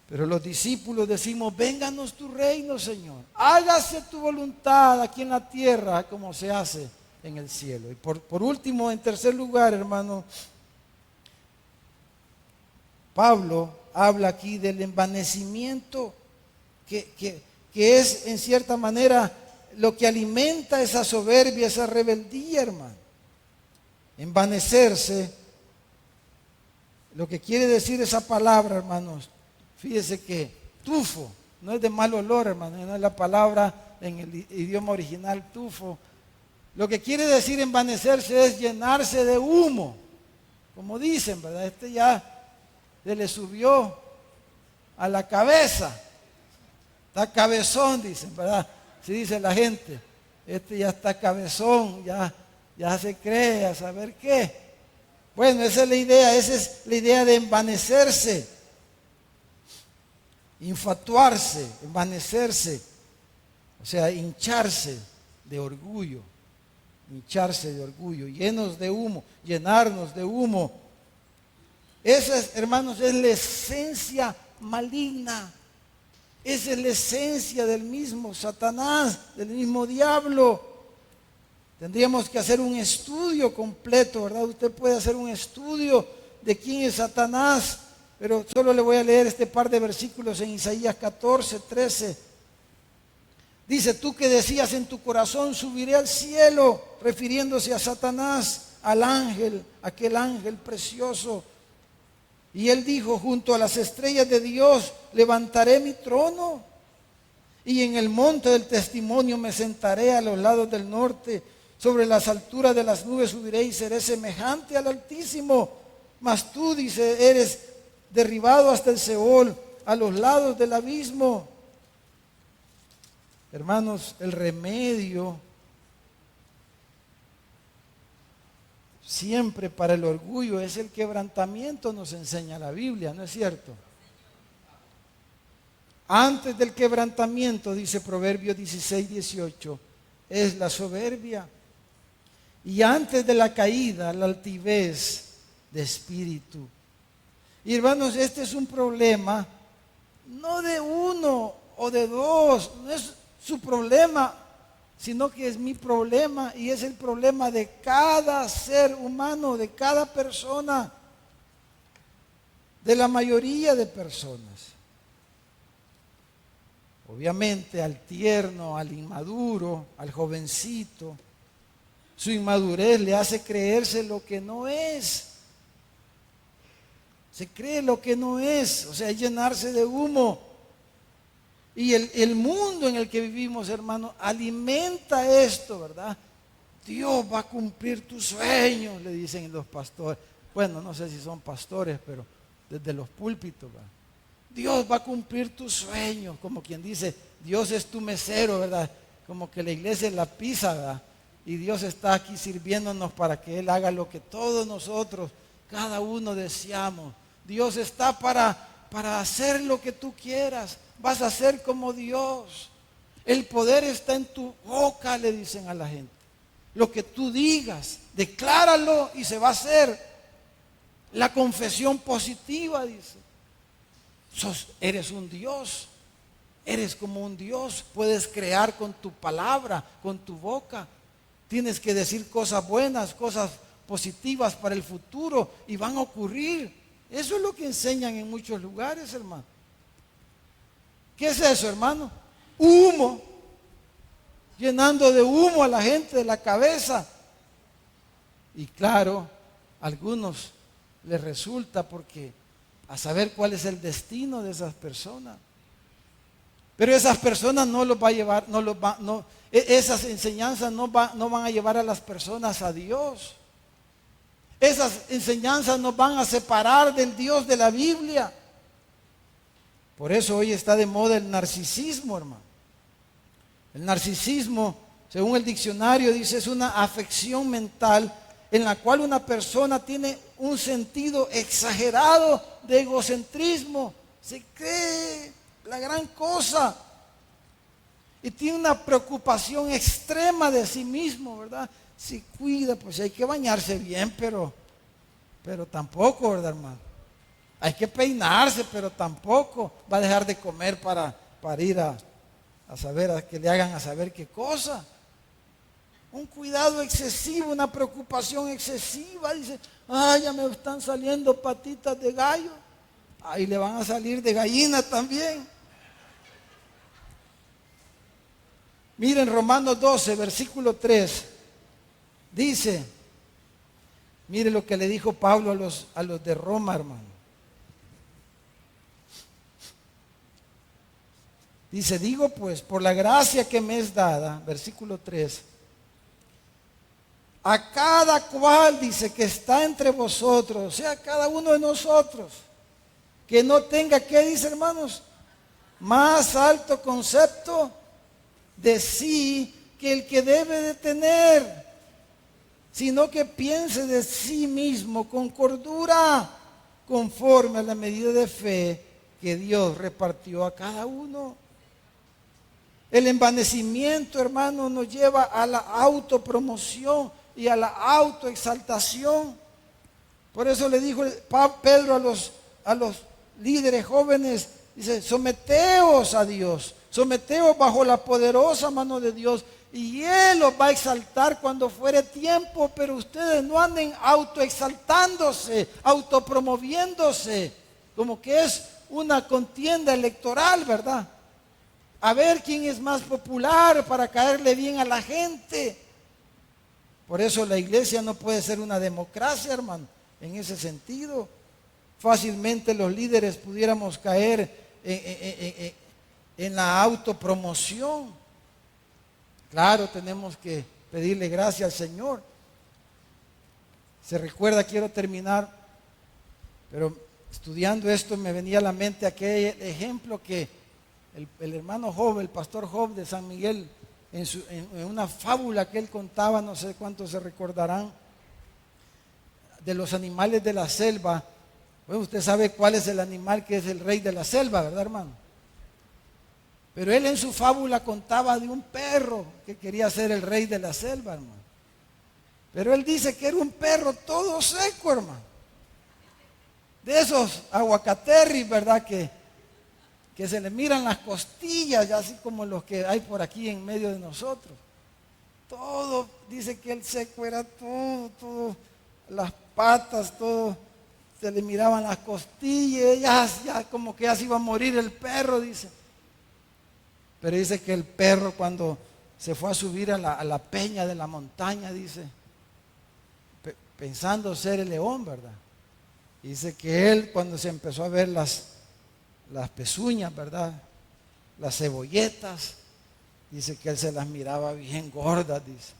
Pero los discípulos decimos, vénganos tu reino, Señor. Hágase tu voluntad aquí en la tierra como se hace en el cielo. Y por último, en tercer lugar, hermano, Pablo habla aquí del envanecimiento que es en cierta manera lo que alimenta esa soberbia, esa rebeldía, hermano. Envanecerse, lo que quiere decir esa palabra, hermanos, fíjese que tufo, no es de mal olor, hermano, no es la palabra en el idioma original tufo. Lo que quiere decir envanecerse es llenarse de humo, como dicen, ¿verdad? Este ya se le subió a la cabeza, está cabezón, dicen, ¿verdad? Así dice la gente, este ya está cabezón, ya se cree a saber qué. Bueno, esa es la idea de envanecerse, infatuarse, envanecerse, o sea, hincharse de orgullo, llenos de humo, llenarnos de humo. Esa, hermanos, es la esencia maligna, esa es la esencia del mismo Satanás, del mismo diablo. Tendríamos que hacer un estudio completo, ¿verdad? Usted puede hacer un estudio de quién es Satanás, pero solo le voy a leer este par de versículos en Isaías 14, 13. Dice, tú que decías en tu corazón, subiré al cielo, refiriéndose a Satanás, al ángel, aquel ángel precioso. Y él dijo, junto a las estrellas de Dios levantaré mi trono, y en el monte del testimonio me sentaré a los lados del norte. Sobre las alturas de las nubes subiré y seré semejante al Altísimo. Mas tú, dice, eres derribado hasta el Seol, a los lados del abismo. Hermanos, el remedio siempre para el orgullo es el quebrantamiento, nos enseña la Biblia, ¿no es cierto? Antes del quebrantamiento, dice Proverbios 16, 18, es la soberbia. Y antes de la caída, la altivez de espíritu. Y hermanos, este es un problema, no de uno o de dos, no es su problema, sino que es mi problema y es el problema de cada ser humano, de cada persona, de la mayoría de personas. Obviamente al tierno, al inmaduro, al jovencito, su inmadurez le hace creerse lo que no es. Se cree lo que no es, o sea, llenarse de humo. Y el mundo en el que vivimos, hermano, alimenta esto, ¿verdad? Dios va a cumplir tus sueños, le dicen los pastores. Bueno, no sé si son pastores, pero desde los púlpitos, ¿verdad? Dios va a cumplir tus sueños, como quien dice, Dios es tu mesero, ¿verdad? Como que la iglesia es la pizza, ¿verdad? Y Dios está aquí sirviéndonos para que Él haga lo que todos nosotros, cada uno deseamos. Dios está para hacer lo que tú quieras. Vas a ser como Dios. El poder está en tu boca, le dicen a la gente. Lo que tú digas, decláralo y se va a hacer. La confesión positiva, dice. Eres un Dios. Eres como un Dios. Puedes crear con tu palabra, con tu boca. Tienes que decir cosas buenas, cosas positivas para el futuro y van a ocurrir. Eso es lo que enseñan en muchos lugares, hermano. ¿Qué es eso, hermano? Humo. Llenando de humo a la gente de la cabeza. Y claro, a algunos les resulta porque a saber cuál es el destino de esas personas. Pero esas personas no los va a llevar, esas enseñanzas no van a llevar a las personas a Dios. Esas enseñanzas nos van a separar del Dios de la Biblia. Por eso hoy está de moda el narcisismo, hermano. El narcisismo, según el diccionario, dice, es una afección mental en la cual una persona tiene un sentido exagerado de egocentrismo. Se cree la gran cosa y tiene una preocupación extrema de sí mismo, ¿verdad? Si cuida, pues hay que bañarse bien, pero tampoco, ¿verdad, hermano? Hay que peinarse, pero tampoco va a dejar de comer para ir a saber, a que le hagan a saber qué cosa. Un cuidado excesivo, una preocupación excesiva. Dice, ay, ya me están saliendo patitas de gallo. Ahí le van a salir de gallina también. Miren Romanos 12, versículo 3. Dice, mire lo que le dijo Pablo a los de Roma, hermano. Dice, digo pues, por la gracia que me es dada, versículo 3, a cada cual, dice, que está entre vosotros, o sea, cada uno de nosotros, que no tenga, ¿qué dice, hermanos? Más alto concepto de sí que el que debe de tener, sino que piense de sí mismo con cordura, conforme a la medida de fe que Dios repartió a cada uno. El envanecimiento, hermano, nos lleva a la autopromoción y a la autoexaltación. Por eso le dijo Pedro a los líderes jóvenes, dice, someteos a Dios, someteos bajo la poderosa mano de Dios, y Él los va a exaltar cuando fuere tiempo, pero ustedes no anden autoexaltándose, autopromoviéndose, como que es una contienda electoral, ¿verdad? A ver quién es más popular para caerle bien a la gente. Por eso la iglesia no puede ser una democracia, hermano, en ese sentido. Fácilmente los líderes pudiéramos caer en la autopromoción. Claro, tenemos que pedirle gracias al Señor. Se recuerda, quiero terminar, pero estudiando esto me venía a la mente aquel ejemplo que el hermano Job, el pastor Job de San Miguel, en una fábula que él contaba, no sé cuántos se recordarán, de los animales de la selva. Bueno, usted sabe cuál es el animal que es el rey de la selva, ¿verdad, hermano? Pero él en su fábula contaba de un perro que quería ser el rey de la selva, hermano. Pero él dice que era un perro todo seco, hermano. De esos aguacaterris, ¿verdad? Que se le miran las costillas, ya así como los que hay por aquí en medio de nosotros. Todo, dice que el seco era todo, las patas, todo, se le miraban las costillas, ya como que ya se iba a morir el perro, dice. Pero dice que el perro cuando se fue a subir a la peña de la montaña, dice, pensando ser el león, ¿verdad? Dice que él cuando se empezó a ver las pezuñas, ¿verdad? Las cebolletas, dice que él se las miraba bien gordas, dice.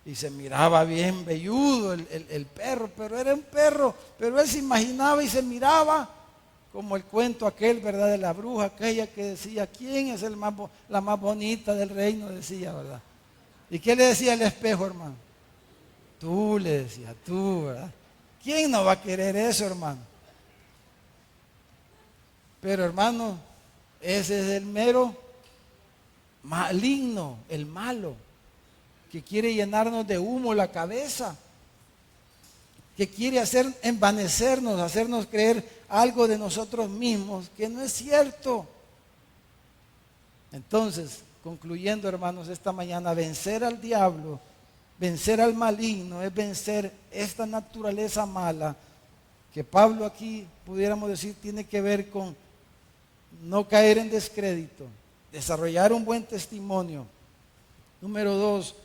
Y se miraba bien velludo el perro, pero era un perro, pero él se imaginaba y se miraba como el cuento aquel, ¿verdad? De la bruja aquella que decía, ¿quién es la más bonita del reino? Decía, ¿verdad? ¿Y qué le decía el espejo, hermano? Tú, le decía, tú, ¿verdad? ¿Quién no va a querer eso, hermano? Pero, hermano, ese es el mero maligno, el malo, que quiere llenarnos de humo la cabeza, que quiere envanecernos, hacernos creer algo de nosotros mismos que no es cierto. Entonces, concluyendo, hermanos, esta mañana, vencer al diablo, vencer al maligno, es vencer esta naturaleza mala que Pablo aquí, pudiéramos decir, tiene que ver con no caer en descrédito, desarrollar un buen testimonio. Número 2,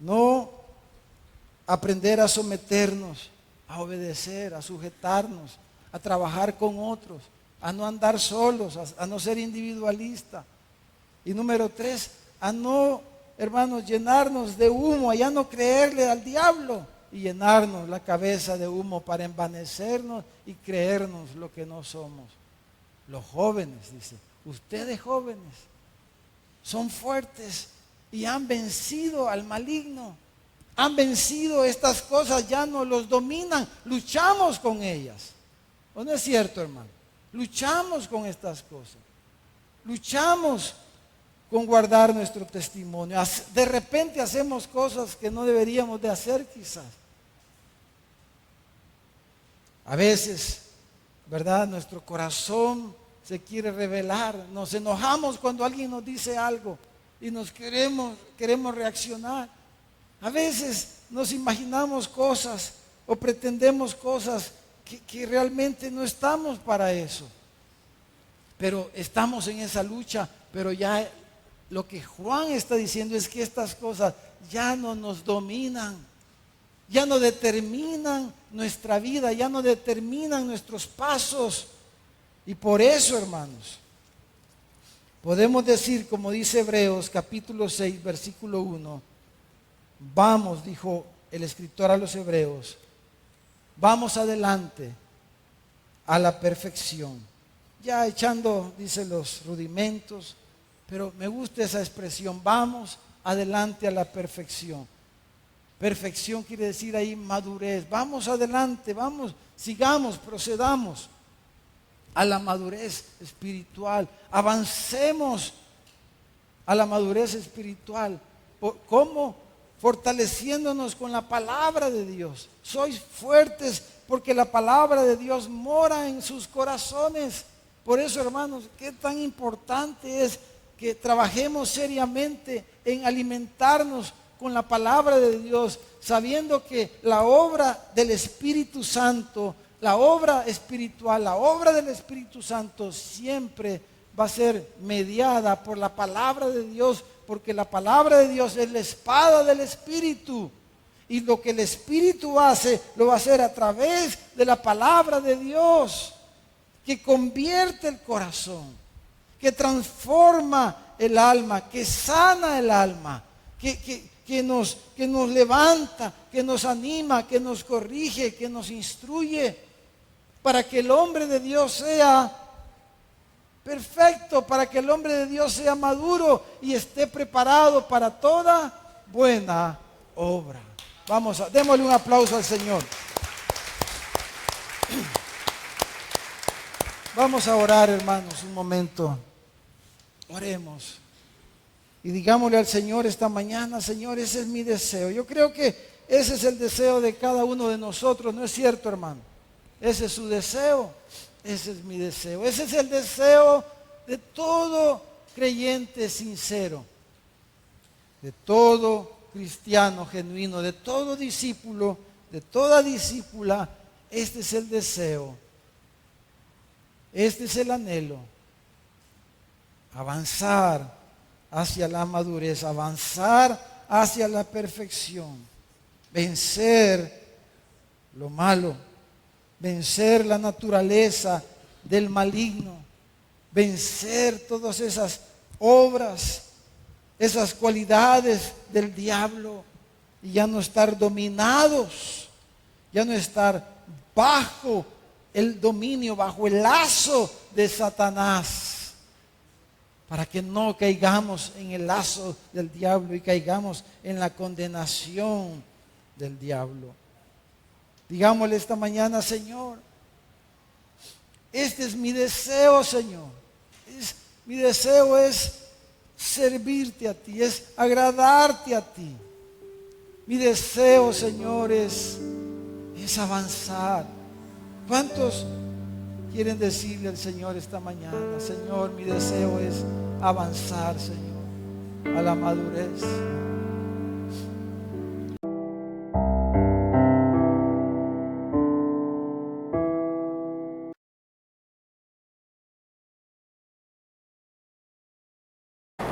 no aprender a someternos, a obedecer, a sujetarnos, a trabajar con otros, a no andar solos, a no ser individualista. Y número 3, a no, hermanos, llenarnos de humo, a ya no creerle al diablo y llenarnos la cabeza de humo para envanecernos y creernos lo que no somos. Los jóvenes, dice, ustedes jóvenes son fuertes y han vencido al maligno. Han vencido estas cosas, ya no los dominan, luchamos con ellas. ¿O no es cierto, hermano? Luchamos con estas cosas. Luchamos con guardar nuestro testimonio. De repente hacemos cosas que no deberíamos de hacer quizás. A veces ¿verdad? Nuestro corazón se quiere revelar. Nos enojamos cuando alguien nos dice algo y nos queremos reaccionar. A veces nos imaginamos cosas o pretendemos cosas que realmente no estamos para eso. Pero estamos en esa lucha, pero ya lo que Juan está diciendo es que estas cosas ya no nos dominan, ya no determinan nuestra vida, ya no determinan nuestros pasos. Y por eso, hermanos, podemos decir, como dice Hebreos capítulo 6, versículo 1, vamos, dijo el escritor a los Hebreos, vamos adelante a la perfección. Ya echando, dice, los rudimentos, pero me gusta esa expresión, vamos adelante a la perfección. Perfección quiere decir ahí madurez. Vamos adelante, vamos, sigamos, procedamos a la madurez espiritual. Avancemos a la madurez espiritual. ¿Cómo? Fortaleciéndonos con la palabra de Dios. Sois fuertes porque la palabra de Dios mora en sus corazones. Por eso, hermanos, qué tan importante es que trabajemos seriamente en alimentarnos con la palabra de Dios, sabiendo que la obra del Espíritu Santo, la obra espiritual, la obra del Espíritu Santo siempre va a ser mediada por la palabra de Dios, porque la palabra de Dios es la espada del Espíritu. Y lo que el Espíritu hace, lo va a hacer a través de la palabra de Dios, que convierte el corazón, que transforma el alma, que sana el alma, que nos levanta, que nos anima, que nos corrige, que nos instruye, para que el hombre de Dios sea perfecto, para que el hombre de Dios sea maduro y esté preparado para toda buena obra. Démosle un aplauso al Señor. Vamos a orar, hermanos, un momento. Oremos. Y digámosle al Señor esta mañana, Señor, ese es mi deseo. Yo creo que ese es el deseo de cada uno de nosotros, ¿no es cierto, hermano? Ese es su deseo, ese es mi deseo. Ese es el deseo de todo creyente sincero, de todo cristiano genuino, de todo discípulo, de toda discípula. Este es el deseo, este es el anhelo. Avanzar hacia la madurez, avanzar hacia la perfección, vencer lo malo, vencer la naturaleza del maligno, vencer todas esas obras, esas cualidades del diablo, y ya no estar dominados, ya no estar bajo el dominio, bajo el lazo de Satanás, para que no caigamos en el lazo del diablo y caigamos en la condenación del diablo. Digámosle esta mañana, Señor, este es mi deseo, Señor. Mi deseo es servirte a ti, es agradarte a ti. Mi deseo, Señor, es avanzar. ¿Cuántos quieren decirle al Señor esta mañana? Señor, mi deseo es avanzar, Señor, a la madurez.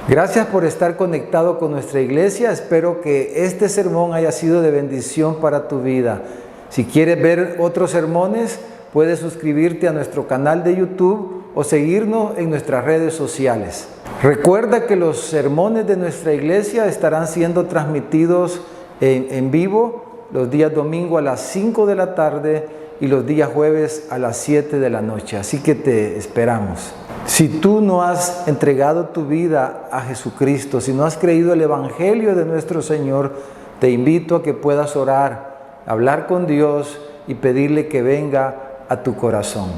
Gracias por estar conectado con nuestra iglesia. Espero que este sermón haya sido de bendición para tu vida. Si quieres ver otros sermones, puedes suscribirte a nuestro canal de YouTube o seguirnos en nuestras redes sociales. Recuerda que los sermones de nuestra iglesia estarán siendo transmitidos en vivo los días domingo a las 5 de la tarde y los días jueves a las 7 de la noche. Así que te esperamos. Si tú no has entregado tu vida a Jesucristo, si no has creído el Evangelio de nuestro Señor, te invito a que puedas orar, hablar con Dios y pedirle que venga a tu corazón.